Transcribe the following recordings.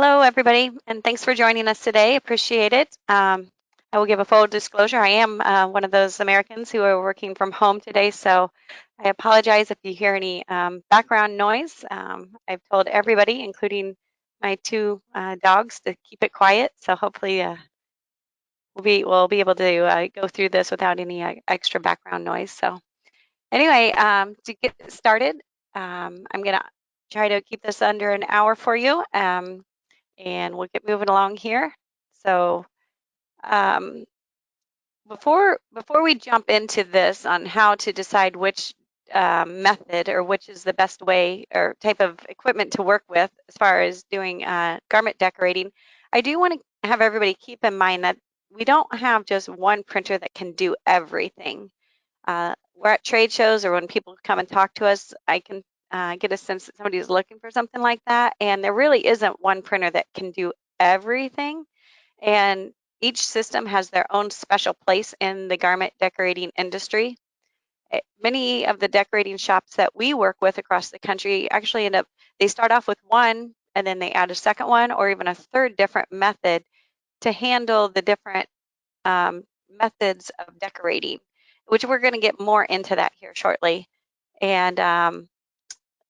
Hello, everybody, and thanks for joining us today. Appreciate it. I will give a full disclosure. I am one of those Americans who are working from home today, so I apologize if you hear any background noise. I've told everybody, including my two dogs, to keep it quiet. So hopefully we'll be able to go through this without any extra background noise. So anyway, to get started, I'm gonna try to keep this under an hour for you. And we'll get moving along here. So um, before we jump into this on how to decide which method or which is the best way or type of equipment to work with as far as doing garment decorating, I do want to have everybody keep in mind that we don't have just one printer that can do everything. We're at trade shows or when people come and talk to us, I can get a sense that somebody is looking for something like that. And there really isn't one printer that can do everything. And each system has their own special place in the garment decorating industry. Many of the decorating shops that we work with across the country actually they start off with one and then they add a second one or even a third different method to handle the different methods of decorating, which we're going to get more into that here shortly. And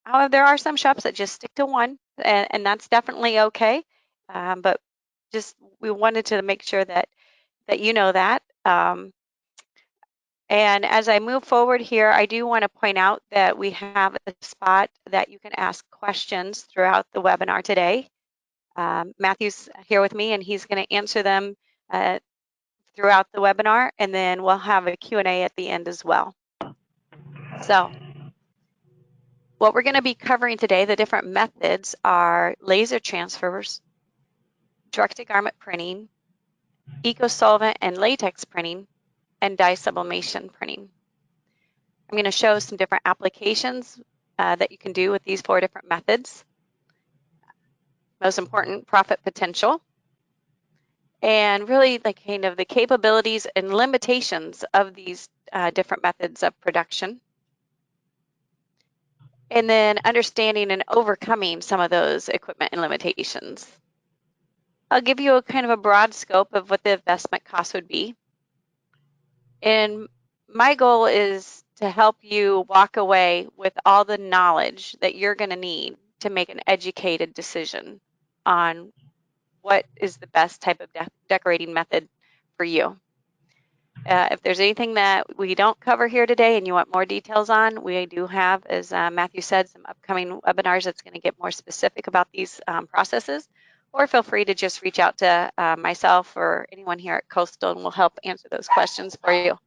however, there are some shops that just stick to one, and that's definitely okay. But just we wanted to make sure that you know that. And as I move forward here, I do want to point out that we have a spot that you can ask questions throughout the webinar today. Matthew's here with me, and he's going to answer them throughout the webinar, and then we'll have a Q&A at the end as well. So what we're going to be covering today, the different methods are laser transfers, direct-to-garment printing, eco-solvent and latex printing, and dye sublimation printing. I'm going to show some different applications that you can do with these 4 different methods. Most important, profit potential, and really like kind of the capabilities and limitations of these different methods of production. And then understanding and overcoming some of those equipment and limitations. I'll give you a kind of a broad scope of what the investment cost would be. And my goal is to help you walk away with all the knowledge that you're going to need to make an educated decision on what is the best type of decorating method for you. If there's anything that we don't cover here today and you want more details on, we do have, as Matthew said, some upcoming webinars that's going to get more specific about these processes. Or feel free to just reach out to myself or anyone here at Coastal and we'll help answer those questions for you.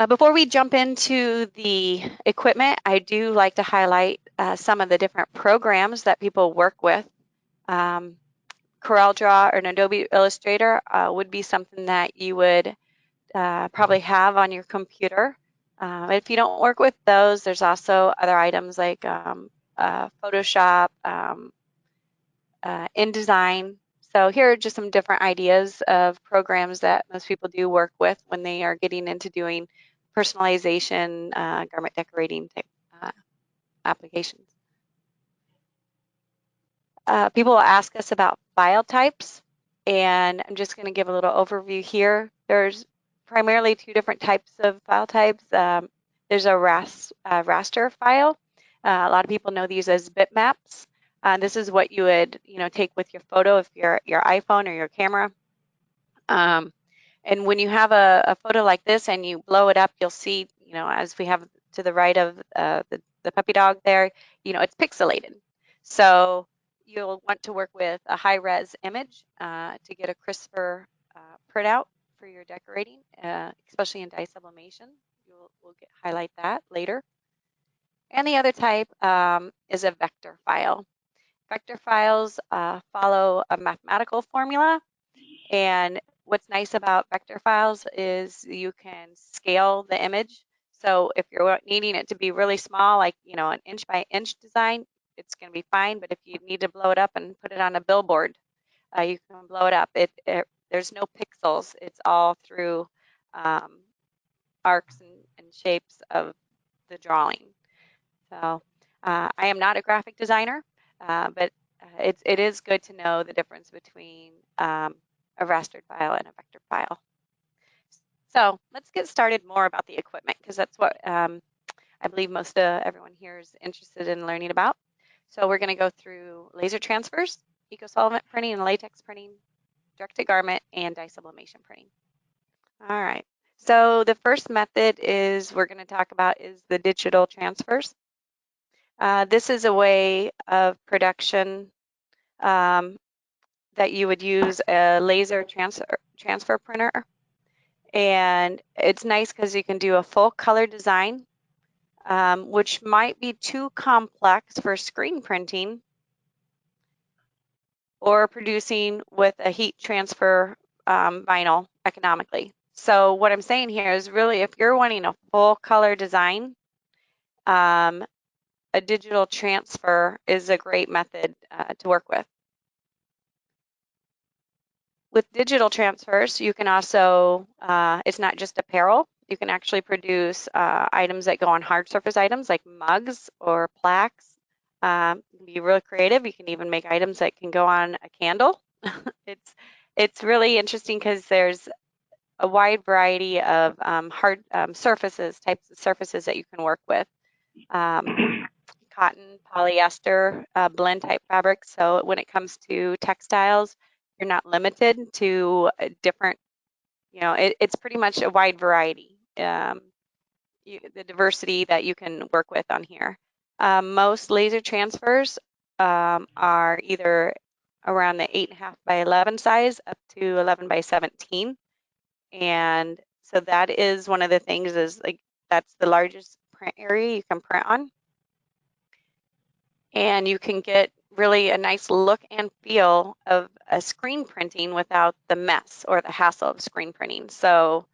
Before we jump into the equipment, I do like to highlight some of the different programs that people work with. CorelDRAW or an Adobe Illustrator would be something that you would probably have on your computer. If you don't work with those, there's also other items like Photoshop, InDesign. So here are just some different ideas of programs that most people do work with when they are getting into doing personalization, garment decorating type applications. People will ask us about file types, and I'm just going to give a little overview here. There's primarily 2 different types of file types. There's a raster file. A lot of people know these as bitmaps. This is what you would, take with your photo if your iPhone or your camera. And when you have a photo like this and you blow it up, you'll see, as we have to the right of the puppy dog there, it's pixelated. So you'll want to work with a high-res image to get a crisper printout for your decorating, especially in dye sublimation. We'll highlight that later. And the other type is a vector file. Vector files follow a mathematical formula, and what's nice about vector files is you can scale the image. So if you're needing it to be really small, like an inch by inch design, it's going to be fine. But if you need to blow it up and put it on a billboard, you can blow it up. There's no pixels. It's all through arcs and shapes of the drawing. So I am not a graphic designer. but it is good to know the difference between a rastered file and a vector file. So let's get started more about the equipment, because that's what I believe most everyone here is interested in learning about. So we're going to go through laser transfers, eco-solvent printing and latex printing, direct-to-garment, and dye-sublimation printing. All right. So the first method we're going to talk about is the digital transfers. This is a way of production that you would use a laser transfer printer. And it's nice because you can do a full color design, which might be too complex for screen printing or producing with a heat transfer vinyl economically. So what I'm saying here is really, if you're wanting a full color design, a digital transfer is a great method to work with. With digital transfers, you can also, it's not just apparel, you can actually produce items that go on hard surface items like mugs or plaques. You can be really creative. You can even make items that can go on a candle. It's really interesting because there's a wide variety of hard surfaces, types of surfaces that you can work with. Cotton, polyester, blend type fabrics. So when it comes to textiles, you're not limited to different, it's pretty much a wide variety, the diversity that you can work with on here. Most laser transfers are either around the 8.5 by 11 size up to 11 by 17. And so that is one of the things, is like that's the largest print area you can print on. And you can get really a nice look and feel of a screen printing without the mess or the hassle of screen printing. So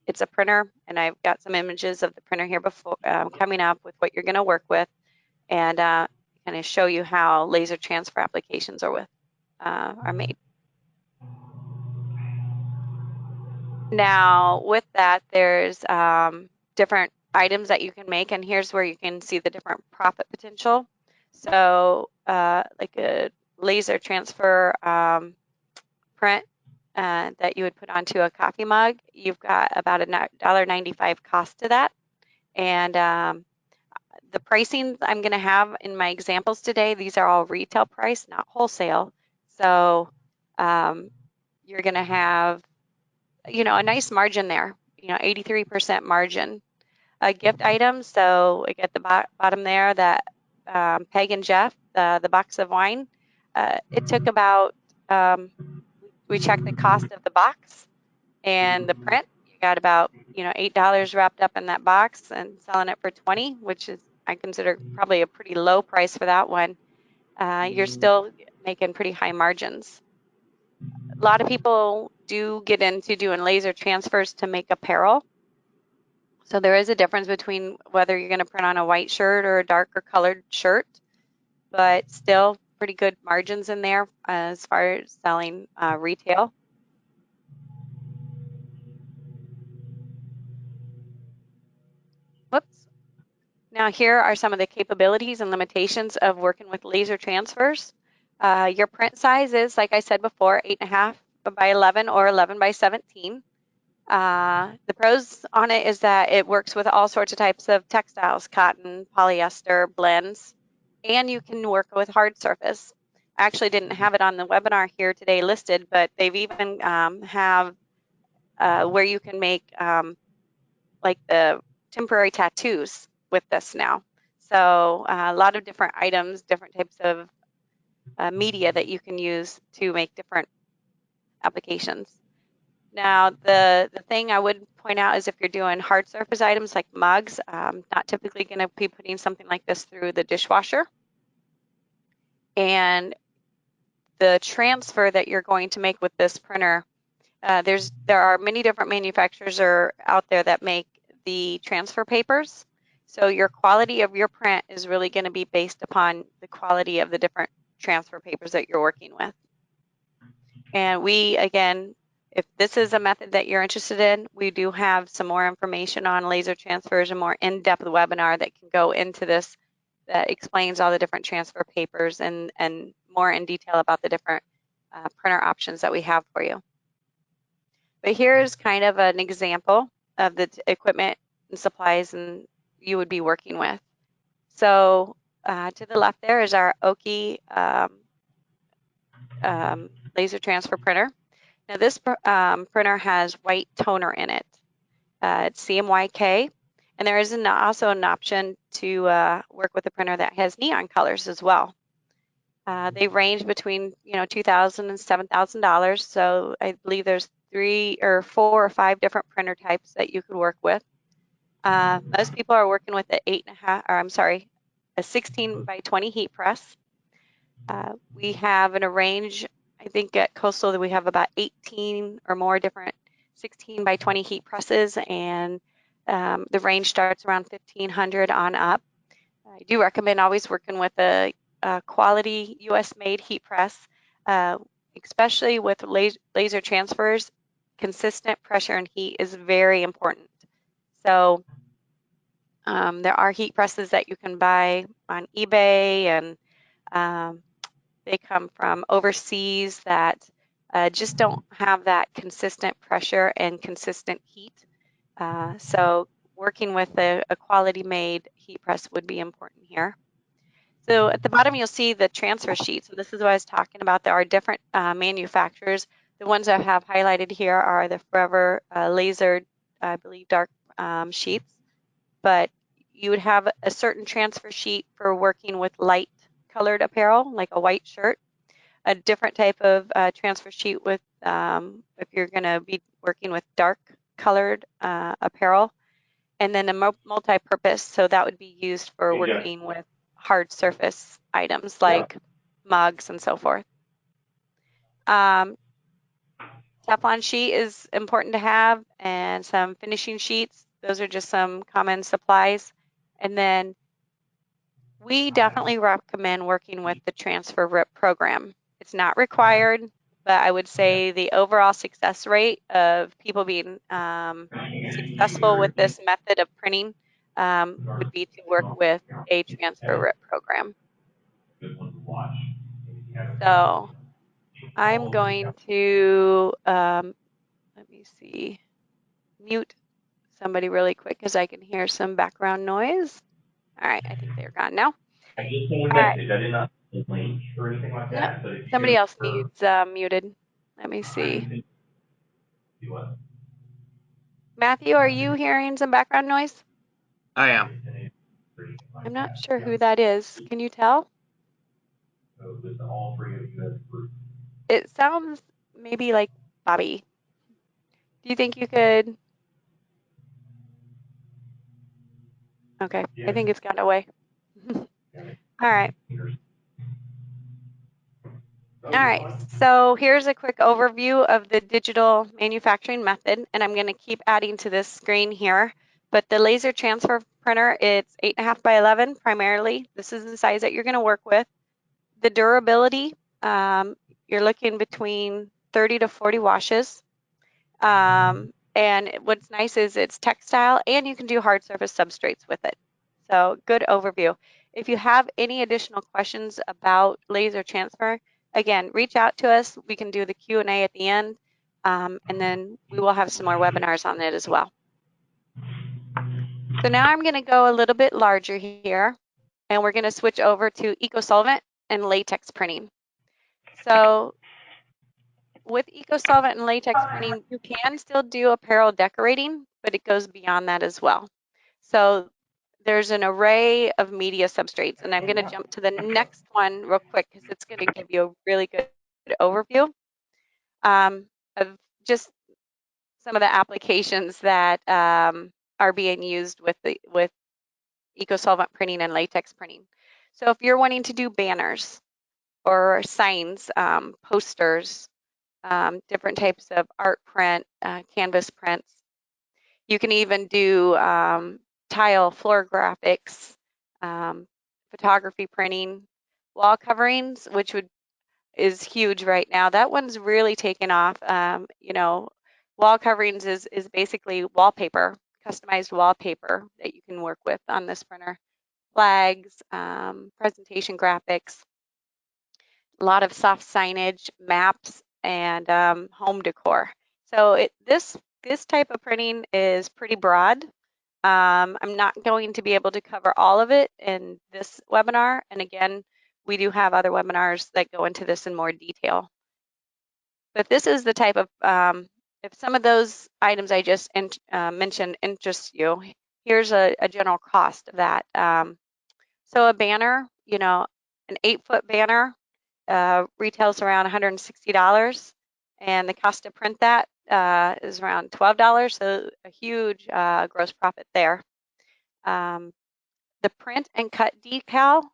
it's a printer, and I've got some images of the printer here before coming up with what you're going to work with, and kind of show you how laser transfer applications are made. Now, with that, there's different items that you can make, and here's where you can see the different profit potential. So like a laser transfer print that you would put onto a coffee mug, you've got about a $1.95 cost to that. And the pricing I'm going to have in my examples today, these are all retail price, not wholesale. So you're going to have a nice margin there, 83% margin. Gift items, so like at the bottom there, that Peg and Jeff, the box of wine, it took about, we checked the cost of the box and the print. You got about, $8 wrapped up in that box and selling it for 20, which is, I consider, probably a pretty low price for that one. You're still making pretty high margins. A lot of people do get into doing laser transfers to make apparel. So there is a difference between whether you're going to print on a white shirt or a darker colored shirt, but still pretty good margins in there as far as selling retail. Whoops. Now here are some of the capabilities and limitations of working with laser transfers. Your print size is, like I said before, 8.5 by 11 or 11 by 17. The pros on it is that it works with all sorts of types of textiles, cotton, polyester, blends, and you can work with hard surface. I actually didn't have it on the webinar here today listed, but they've even have where you can make like the temporary tattoos with this now. So a lot of different items, different types of media that you can use to make different applications. Now, the thing I would point out is if you're doing hard surface items like mugs, not typically going to be putting something like this through the dishwasher. And the transfer that you're going to make with this printer, there are many different manufacturers out there that make the transfer papers. So your quality of your print is really going to be based upon the quality of the different transfer papers that you're working with. And we, again, if this is a method that you're interested in, we do have some more information on laser transfers, a more in-depth webinar that can go into this that explains all the different transfer papers and more in detail about the different printer options that we have for you. But here's kind of an example of the equipment and supplies and you would be working with. So to the left there is our a.k.a. Laser transfer printer. Now this printer has white toner in it. It's CMYK, and there is also an option to work with a printer that has neon colors as well. They range between $2,000 and $7,000. So I believe there's 3 or 4 or 5 different printer types that you could work with. Most people are working with a 16 by 20 heat press. We have in a range, I think at Coastal that we have about 18 or more different 16 by 20 heat presses, and the range starts around 1,500 on up. I do recommend always working with a quality US made heat press, especially with laser transfers. Consistent pressure and heat is very important. So there are heat presses that you can buy on eBay, and they come from overseas that just don't have that consistent pressure and consistent heat. So working with a quality made heat press would be important here. So at the bottom, you'll see the transfer sheets. And this is what I was talking about. There are different manufacturers. The ones I have highlighted here are the Forever laser, I believe, dark sheets. But you would have a certain transfer sheet for working with light colored apparel, like a white shirt. A different type of transfer sheet with if you're going to be working with dark colored apparel, and then a multi-purpose, so that would be used for working with hard surface items like mugs and so forth. Teflon sheet is important to have, and some finishing sheets. Those are just some common supplies. And then we definitely recommend working with the transfer RIP program. It's not required, but I would say the overall success rate of people being successful with this method of printing would be to work with a transfer RIP program. So I'm going to, let me see, mute somebody really quick because I can hear some background noise. All right, I think they're gone now. I just sent a All right. message. I did not link or anything like Yep. that. But if Somebody you else needs muted. Let me see. see what? Matthew, are you hearing some background noise? I am. I'm not sure who that is. Can you tell? So with all 3 of you as a group. It sounds maybe like Bobby. Do you think you could? Okay, I think it's gone away. All right. All right, so here's a quick overview of the digital manufacturing method, and I'm going to keep adding to this screen here. But the laser transfer printer, it's 8.5 by 11 primarily. This is the size that you're going to work with. The durability, you're looking between 30 to 40 washes. And what's nice is it's textile, and you can do hard surface substrates with it. So good overview. If you have any additional questions about laser transfer, again, reach out to us. We can do the Q&A at the end, and then we will have some more webinars on it as well. So now I'm going to go a little bit larger here, and we're going to switch over to eco-solvent and latex printing. So with eco-solvent and latex printing, you can still do apparel decorating, but it goes beyond that as well. So there's an array of media substrates, and I'm going to jump to the next one real quick because it's going to give you a really good overview of just some of the applications that are being used with eco-solvent printing and latex printing. So if you're wanting to do banners or signs, posters, different types of art print, canvas prints. You can even do tile floor graphics, photography printing, wall coverings, which is huge right now. That one's really taken off. Wall coverings is basically wallpaper, customized wallpaper that you can work with on this printer. flags, presentation graphics, a lot of soft signage, maps, and home decor. So this type of printing is pretty broad. I'm not going to be able to cover all of it in this webinar. And again, we do have other webinars that go into this in more detail. But this is the type of, if some of those items I just mentioned interest you, here's a general cost of that. So a banner, an 8-foot banner retails around $160, and the cost to print that is around $12, so a huge gross profit there. The print and cut decal,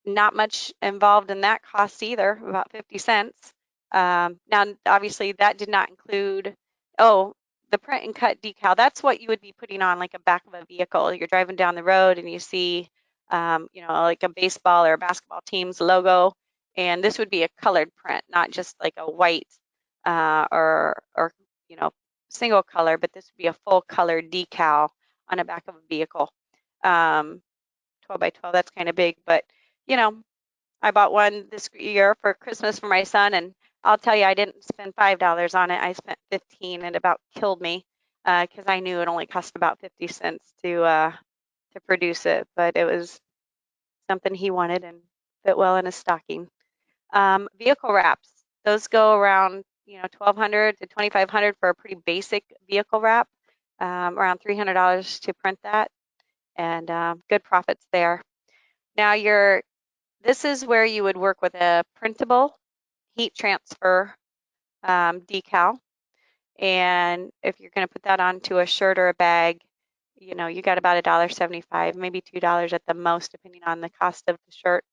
not much involved in that cost either, about 50 cents. Now, obviously, that did not include, the print and cut decal. That's what you would be putting on like a back of a vehicle. You're driving down the road and you see, like a baseball or a basketball team's logo, and this would be a colored print, not just like a white or single color, but this would be a full color decal on the back of a vehicle. 12 by 12, that's kind of big, but you know, I bought one this year for Christmas for my son, and I'll tell you, I didn't spend $5 on it. I spent 15, and it about killed me because I knew it only cost about 50 cents to produce it, but it was something he wanted and fit well in his stocking. Vehicle wraps, those go around 1,200 to 2,500 for a pretty basic vehicle wrap, around $300 to print that, and good profits there. Now this is where you would work with a printable heat transfer decal. And if you're going to put that onto a shirt or a bag, you got about $1.75, maybe $2 at the most, depending on the cost of the shirt,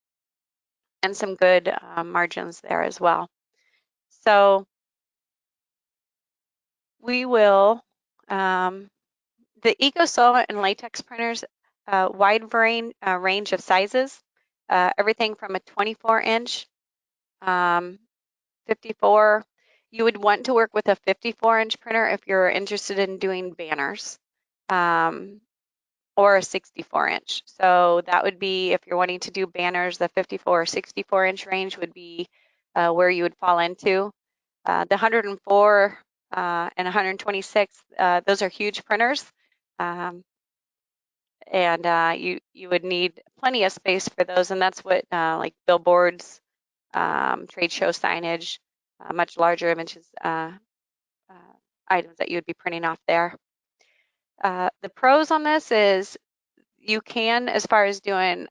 and some good margins there as well. So we will, the Eco Solvent and Latex printers, wide range of sizes, everything from a 24-inch, 54. You would want to work with a 54-inch printer if you're interested in doing banners, or a 64-inch. So that would be, if you're wanting to do banners, the 54 or 64-inch range would be where you would fall into. The 104 and 126, those are huge printers. And you would need plenty of space for those, and that's what like billboards, trade show signage, much larger images, items that you would be printing off there. The pros on this is you can, as far as doing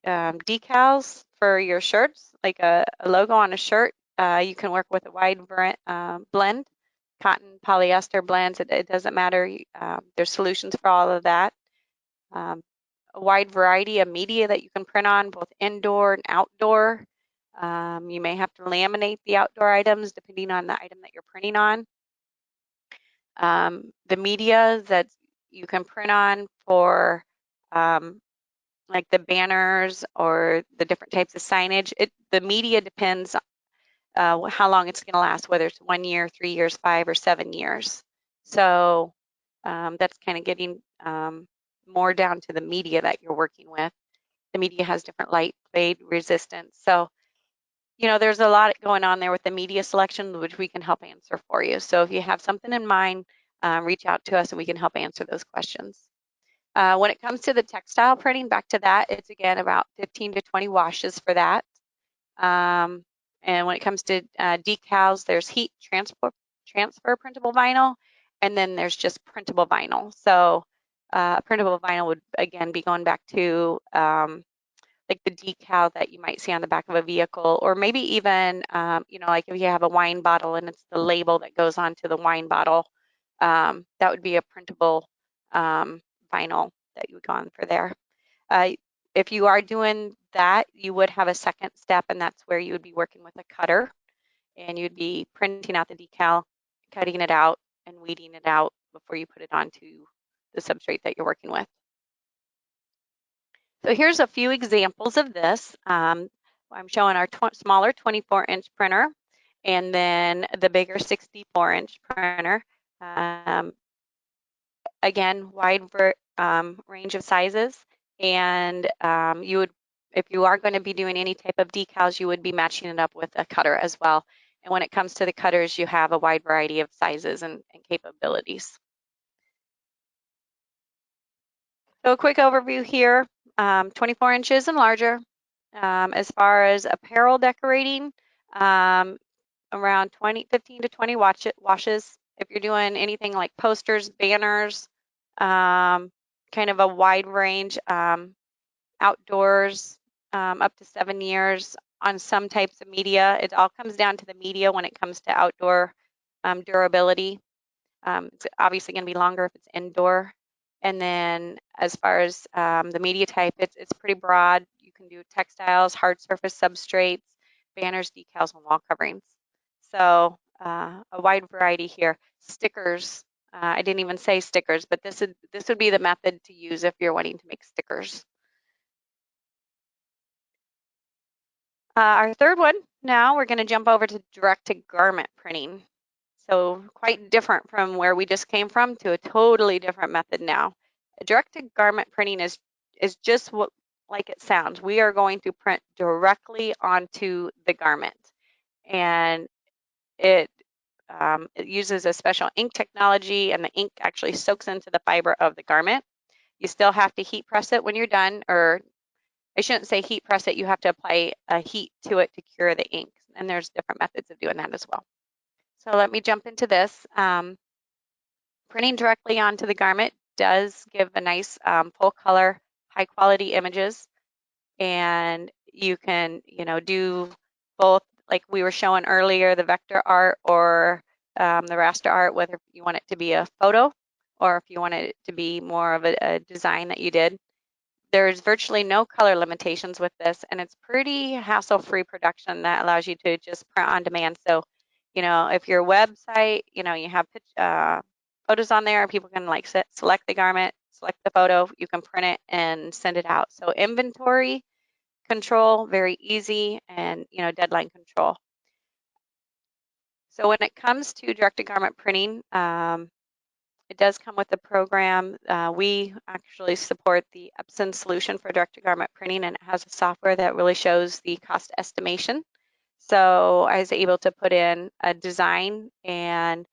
decals for your shirts, like a logo on a shirt, you can work with a wide blend, cotton, polyester blends, it doesn't matter. There's solutions for all of that. A wide variety of media that you can print on, both indoor and outdoor. You may have to laminate the outdoor items depending on the item that you're printing on. The media that you can print on for like the banners or the different types of signage, the media depends how long it's going to last, whether it's 1 year, 3 years, 5 or 7 years. So that's kind of getting more down to the media that you're working with. The media has different light, fade, resistance. So, there's a lot going on there with the media selection, which we can help answer for you. So if you have something in mind, reach out to us and we can help answer those questions. When it comes to the textile printing, back to that, it's again about 15 to 20 washes for that. And when it comes to decals, there's heat transfer printable vinyl, and then there's just printable vinyl. So printable vinyl would again be going back to like the decal that you might see on the back of a vehicle, or maybe even like if you have a wine bottle and it's the label that goes onto the wine bottle, that would be a printable vinyl that you would go on for there. If you are doing that, you would have a second step, and that's where you would be working with a cutter, and you'd be printing out the decal, cutting it out, and weeding it out before you put it onto the substrate that you're working with. So here's a few examples of this. I'm showing our smaller 24-inch printer, and then the bigger 64-inch printer. Again, range of sizes, and you would, if you are going to be doing any type of decals, you would be matching it up with a cutter as well. And when it comes to the cutters, you have a wide variety of sizes and capabilities. So a quick overview here, 24 inches and larger. As far as apparel decorating, around 15 to 20 washes. If you're doing anything like posters, banners, kind of a wide range, outdoors, up to 7 years on some types of media. It all comes down to the media when it comes to outdoor durability. It's obviously going to be longer if it's indoor. And then as far as the media type, it's pretty broad. You can do textiles, hard surface substrates, banners, decals, and wall coverings. So a wide variety here. Stickers. I didn't even say stickers, but this would be the method to use if you're wanting to make stickers. Our third one, now we're going to jump over to direct-to-garment printing. So quite different from where we just came from to a totally different method now. Direct-to-garment printing is just what like it sounds. We are going to print directly onto the garment, and it uses a special ink technology, and the ink actually soaks into the fiber of the garment. You still have to heat press it when you're done, or I shouldn't say heat press it, you have to apply a heat to it to cure the ink, and there's different methods of doing that as well. So let me jump into this. Printing directly onto the garment does give a nice full color, high quality images, and you can, do both like we were showing earlier, the vector art or the raster art, whether you want it to be a photo or if you want it to be more of a design that you did. There's virtually no color limitations with this, and it's pretty hassle-free production that allows you to just print on demand. So, if your website, you have photos on there, people can like select the garment, select the photo, you can print it and send it out. So inventory control, very easy, and deadline control. So when it comes to direct-to-garment printing, it does come with a program. We actually support the Epson solution for direct-to-garment printing, and it has a software that really shows the cost estimation. So I was able to put in a design, and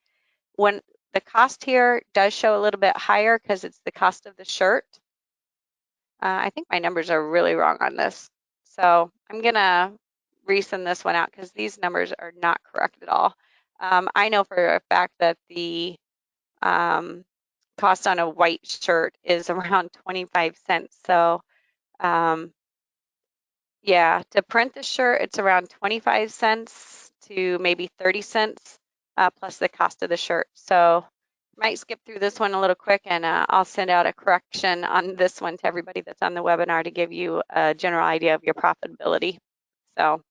when the cost here does show a little bit higher because it's the cost of the shirt. I think my numbers are really wrong on this. So I'm going to resend this one out because these numbers are not correct at all. I know for a fact that the cost on a white shirt is around 25 cents. So yeah, to print the shirt, it's around 25 cents to maybe 30 cents plus the cost of the shirt. So might skip through this one a little quick, and I'll send out a correction on this one to everybody that's on the webinar to give you a general idea of your profitability. So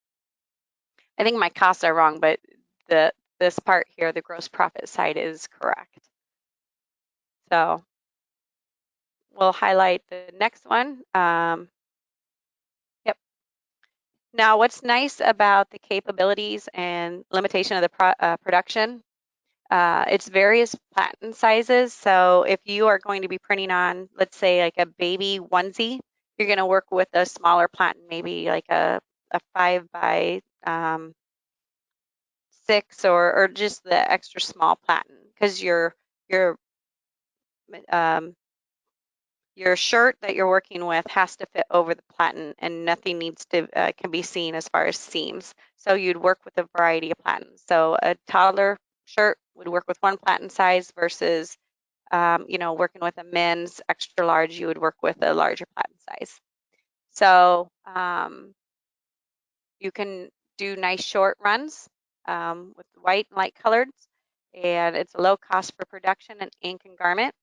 I think my costs are wrong, but this part here, the gross profit side, is correct. So we'll highlight the next one. Yep. Now, what's nice about the capabilities and limitation of the production, it's various platen sizes. So if you are going to be printing on, let's say, like a baby onesie, you're going to work with a smaller platen, maybe like a 5 by 6 or just the extra small platen, because um, your shirt that you're working with has to fit over the platen, and nothing needs to can be seen as far as seams. So you'd work with a variety of platens. So a toddler shirt would work with one platen size versus, working with a men's extra large, you would work with a larger platen size. So you can do nice short runs with white and light colors, and it's a low cost for production and ink and garment.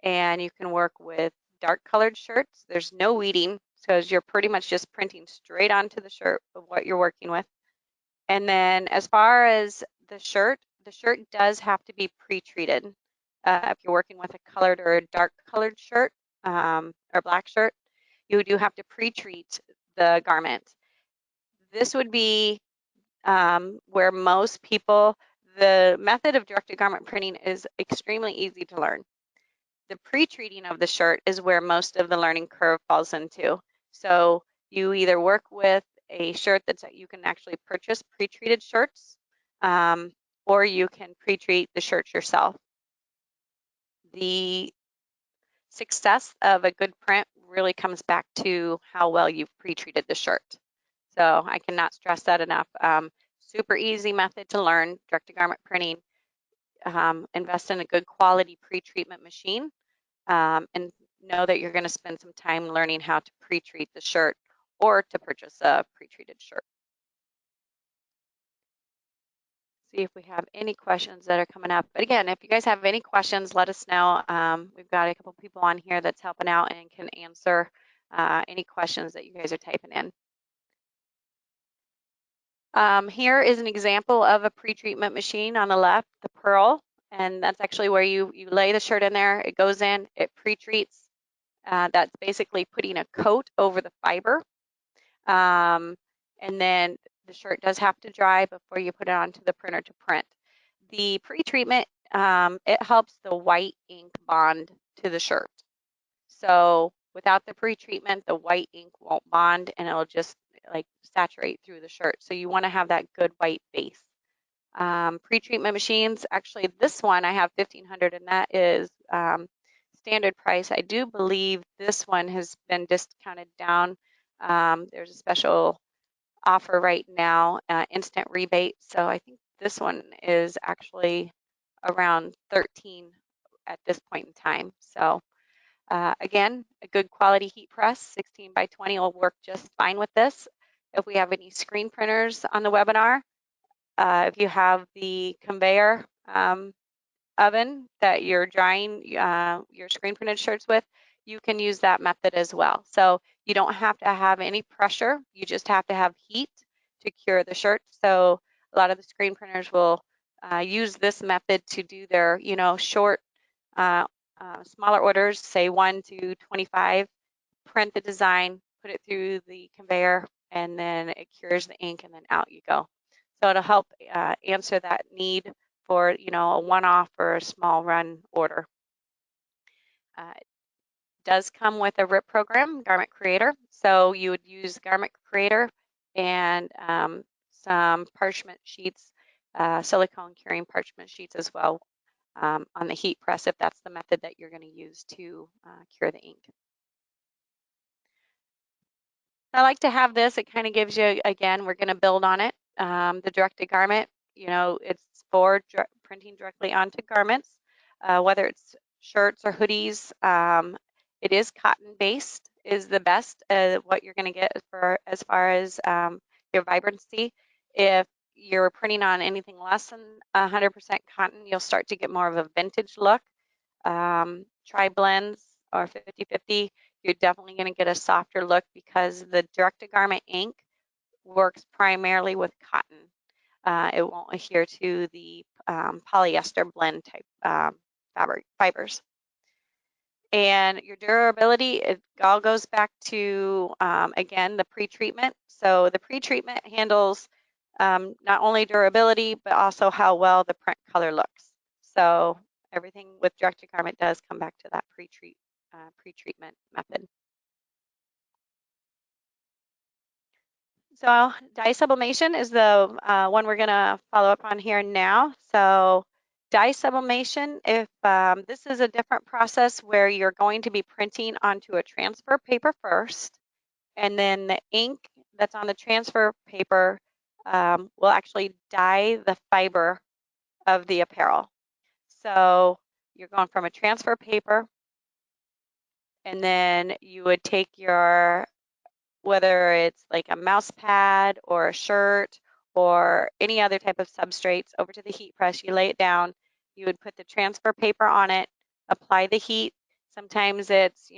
And you can work with dark colored shirts. There's no weeding, because you're pretty much just printing straight onto the shirt of what you're working with. And then as far as the shirt does have to be pre-treated. If you're working with a colored or a dark colored shirt or black shirt, you do have to pre-treat the garment. This would be where most people, the method of direct-to-garment printing is extremely easy to learn. the pre-treating of the shirt is where most of the learning curve falls into. So you either work with a shirt that you can actually purchase pre-treated shirts, or you can pre-treat the shirt yourself. The success of a good print really comes back to how well you've pre-treated the shirt. So I cannot stress that enough. Super easy method to learn direct-to-garment printing. Invest in a good quality pre-treatment machine, and know that you're going to spend some time learning how to pre-treat the shirt or to purchase a pre-treated shirt. See if we have any questions that are coming up. But again, if you guys have any questions, let us know. We've got a couple people on here that's helping out and can answer any questions that you guys are typing in. Here is an example of a pre-treatment machine on the left, the Pearl, and that's actually where you lay the shirt in there. It goes in, it pre-treats. That's basically putting a coat over the fiber. And then the shirt does have to dry before you put it onto the printer to print. The pre-treatment, it helps the white ink bond to the shirt. So without the pre-treatment, the white ink won't bond and it'll just like saturate through the shirt. So you want to have that good white base. Pre-treatment machines, actually this one I have 1,500 and that is standard price. I do believe this one has been discounted down. There's a special offer right now, instant rebate. So I think this one is actually around 13 at this point in time. So again, a good quality heat press, 16 by 20 will work just fine with this. If we have any screen printers on the webinar, if you have the conveyor oven that you're drying your screen printed shirts with, you can use that method as well. So you don't have to have any pressure, you just have to have heat to cure the shirt. So a lot of the screen printers will use this method to do their, short, smaller orders, say 1 to 25, print the design, put it through the conveyor, and then it cures the ink and then out you go. So it'll help answer that need for, a one-off or a small run order. It does come with a RIP program, Garment Creator. So you would use Garment Creator and some parchment sheets, silicone curing parchment sheets as well on the heat press if that's the method that you're going to use to cure the ink. I like to have this. It kind of gives you, again, we're going to build on it. The directed garment, it's for printing directly onto garments, whether it's shirts or hoodies. It is cotton based is the best what you're going to get as far as your vibrancy. If you're printing on anything less than 100% cotton, you'll start to get more of a vintage look. Try blends or 50-50. You're definitely going to get a softer look because the direct-to-garment ink works primarily with cotton. It won't adhere to the polyester blend type fibers. And your durability, it all goes back to, again, the pre-treatment. So the pre-treatment handles not only durability, but also how well the print color looks. So everything with direct-to-garment does come back to that pre-treatment method. So dye sublimation is the one we're going to follow up on here now. So dye sublimation, if this is a different process where you're going to be printing onto a transfer paper first, and then the ink that's on the transfer paper will actually dye the fiber of the apparel. So you're going from a transfer paper, and then you would take your, whether it's like a mouse pad or a shirt or any other type of substrates, over to the heat press, you lay it down, you would put the transfer paper on it, apply the heat. Sometimes it's,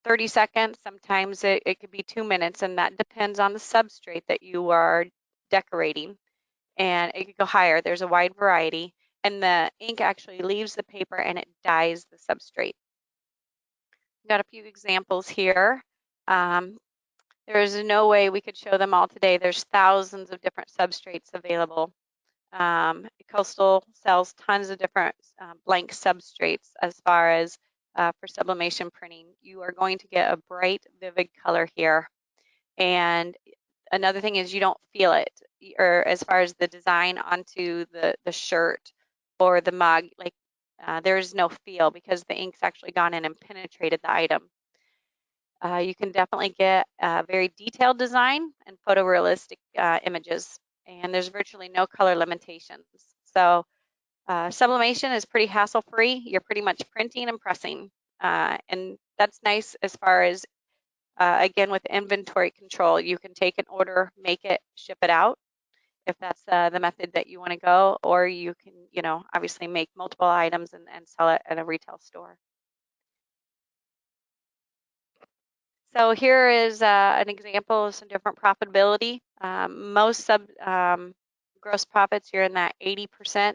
30 seconds, sometimes it could be 2 minutes, and that depends on the substrate that you are decorating. And it could go higher, there's a wide variety. And the ink actually leaves the paper and it dyes the substrate. Got a few examples here. There's no way we could show them all today. There's thousands of different substrates available. Coastal sells tons of different blank substrates as far as for sublimation printing. You are going to get a bright, vivid color here. And another thing is you don't feel it, or as far as the design onto the shirt or the mug, like there's no feel because the ink's actually gone in and penetrated the item. You can definitely get a very detailed design and photorealistic images, and there's virtually no color limitations. So sublimation is pretty hassle-free. You're pretty much printing and pressing, and that's nice as far as, again, with inventory control. You can take an order, make it, ship it out if that's the method that you want to go, or you can, obviously make multiple items and sell it at a retail store. So here is an example of some different profitability. Most gross profits, you're in that 80%.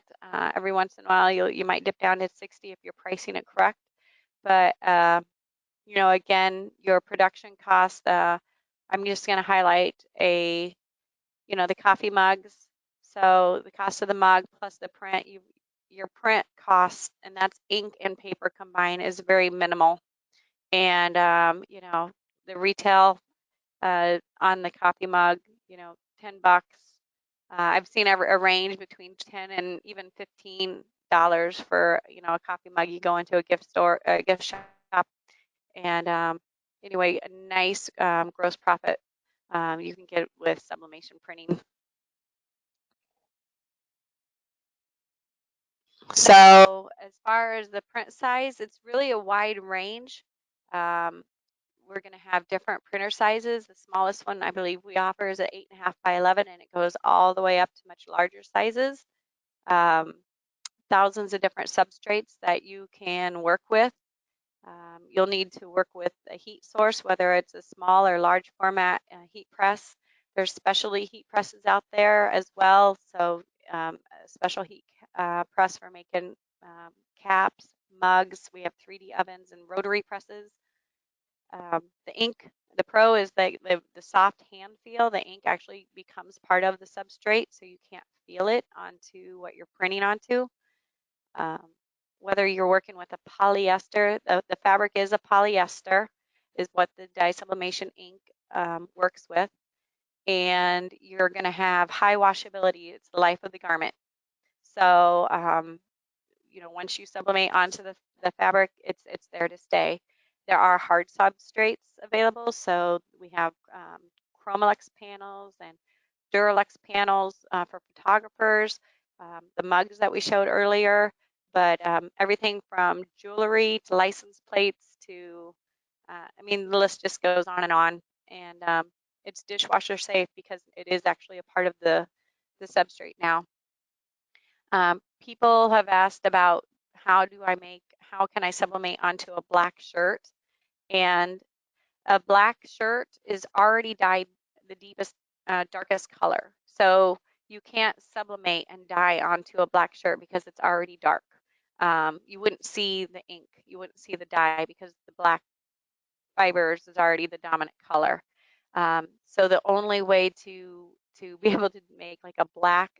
Every once in a while, you might dip down to 60 if you're pricing it correct. But again, your production cost. I'm just going to highlight the coffee mugs. So the cost of the mug plus the print, your print cost, and that's ink and paper combined, is very minimal. And the retail on the coffee mug, $10. I've seen a range between 10 and even $15 for a coffee mug. You go into a gift store, a gift shop, and anyway, a nice gross profit you can get with sublimation printing. So as far as the print size, it's really a wide range. We're going to have different printer sizes. The smallest one I believe we offer is at 8.5 by 11, and it goes all the way up to much larger sizes. Thousands of different substrates that you can work with. You'll need to work with a heat source, whether it's a small or large format heat press. There's specialty heat presses out there as well. So a special heat press for making caps, mugs. We have 3D ovens and rotary presses. The ink, the pro is the soft hand feel. The ink actually becomes part of the substrate, so you can't feel it onto what you're printing onto. Whether you're working with a polyester, the fabric is a polyester, is what the dye sublimation ink works with. And you're going to have high washability. It's the life of the garment. So, once you sublimate onto the fabric, it's there to stay. There are hard substrates available. So we have Chromalex panels and Duralex panels for photographers, the mugs that we showed earlier, but everything from jewelry to license plates to, the list just goes on and on. And it's dishwasher safe because it is actually a part of the substrate now. People have asked about how can I sublimate onto a black shirt? And a black shirt is already dyed the deepest, darkest color. So you can't sublimate and dye onto a black shirt because it's already dark. You wouldn't see the ink, you wouldn't see the dye because the black fibers is already the dominant color. So the only way to be able to make like a black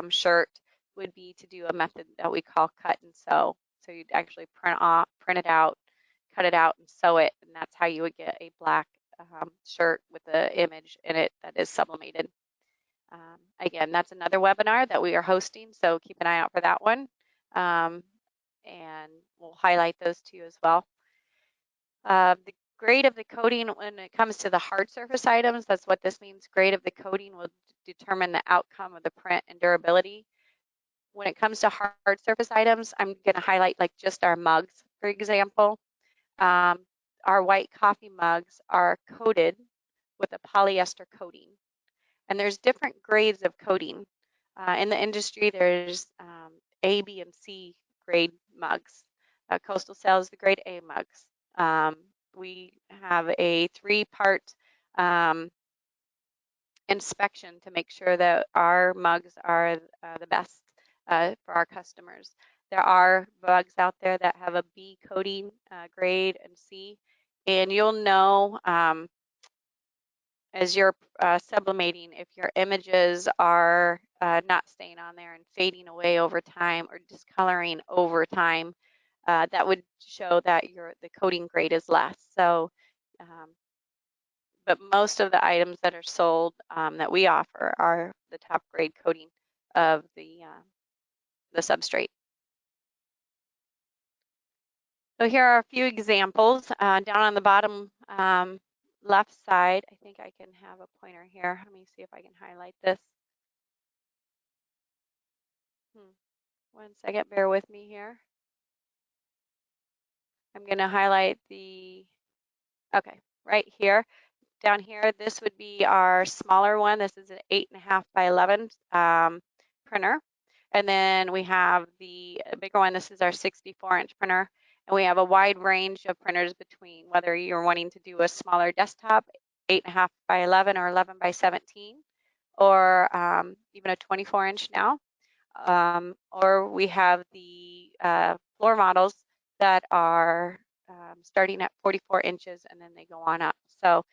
shirt would be to do a method that we call cut and sew. So you'd actually print it out, cut it out, and sew it, and that's how you would get a black shirt with the image in it that is sublimated. Again, that's another webinar that we are hosting, so keep an eye out for that one, and we'll highlight those to you as well. The grade of the coating when it comes to the hard surface items, that's what this means. Grade of the coating will determine the outcome of the print and durability. When it comes to hard surface items, I'm going to highlight like just our mugs, for example. Our white coffee mugs are coated with a polyester coating. And there's different grades of coating. In the industry, there's A, B, and C grade mugs. Coastal sells the grade A mugs. We have a 3-part inspection to make sure that our mugs are the best for our customers. There are mugs out there that have a B coating grade and C, and you'll know as you're sublimating, if your images are not staying on there and fading away over time or discoloring over time, that would show that the coating grade is less. So, but most of the items that are sold that we offer are the top grade coating of the substrate. So here are a few examples. Down on the bottom left side, I think I can have a pointer here. Let me see if I can highlight this. One second, bear with me here. I'm going to highlight okay, right here. Down here, this would be our smaller one. This is an 8.5 by 11 printer. And then we have the bigger one. This is our 64-inch printer. And we have a wide range of printers between whether you're wanting to do a smaller desktop, 8.5 by 11 or 11 by 17, or even a 24-inch now. Or we have the floor models that are starting at 44 inches and then they go on up. So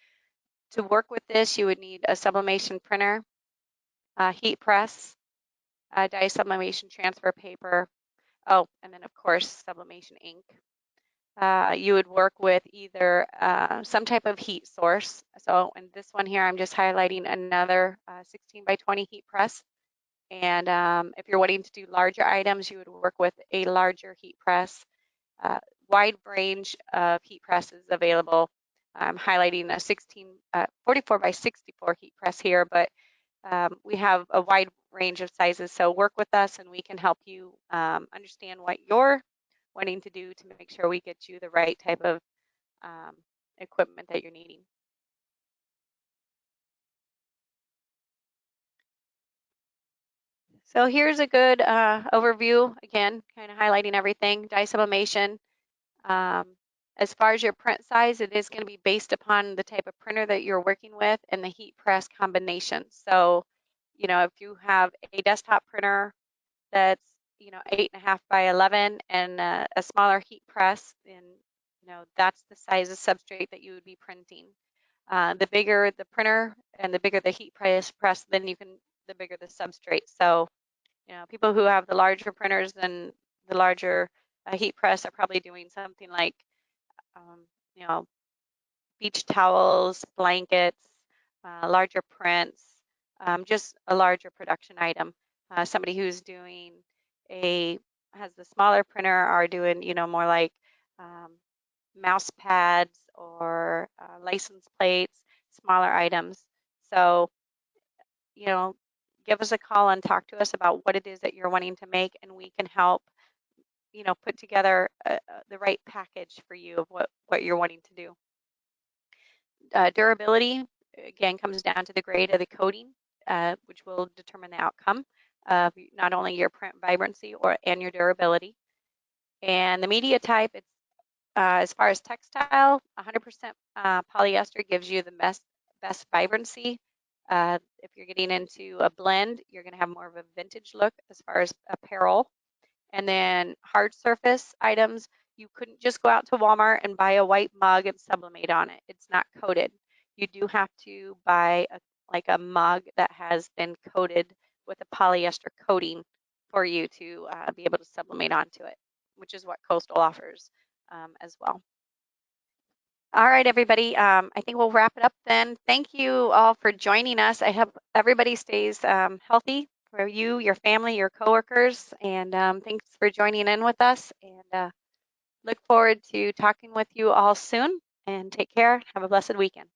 to work with this, you would need a sublimation printer, a heat press, a dye sublimation transfer paper, oh, and then of course sublimation ink. You would work with either some type of heat source. So in this one here, I'm just highlighting another 16 by 20 heat press. And if you're wanting to do larger items, you would work with a larger heat press. Wide range of heat presses available. I'm highlighting a 44 by 64 heat press here, but we have a wide range of sizes. So work with us and we can help you understand what you're wanting to do to make sure we get you the right type of equipment that you're needing. So here's a good overview, again, kind of highlighting everything. Dye sublimation. As far as your print size, it is going to be based upon the type of printer that you're working with and the heat press combination. So, you know, if you have a desktop printer that's, you know, 8.5 by 11 and a smaller heat press, then, you know, that's the size of substrate that you would be printing. The bigger the printer and the bigger the heat press, then the bigger the substrate. So, you know, people who have the larger printers and the larger heat press are probably doing something like, you know, beach towels, blankets, larger prints, just a larger production item. Somebody who's doing has the smaller printer are doing, you know, more like mouse pads or license plates, smaller items. So, you know, give us a call and talk to us about what it is that you're wanting to make, and we can help, you know, put together the right package for you of what you're wanting to do. Durability, again, comes down to the grade of the coating, which will determine the outcome of not only your print vibrancy and your durability. And the media type, it's as far as textile, 100% polyester gives you the best vibrancy. If you're getting into a blend, you're going to have more of a vintage look as far as apparel. And then hard surface items, you couldn't just go out to Walmart and buy a white mug and sublimate on it. It's not coated. You do have to buy like a mug that has been coated with a polyester coating for you to be able to sublimate onto it, which is what Coastal offers as well. All right, everybody. I think we'll wrap it up then. Thank you all for joining us. I hope everybody stays healthy for you, your family, your coworkers, and thanks for joining in with us. And look forward to talking with you all soon. And take care. Have a blessed weekend.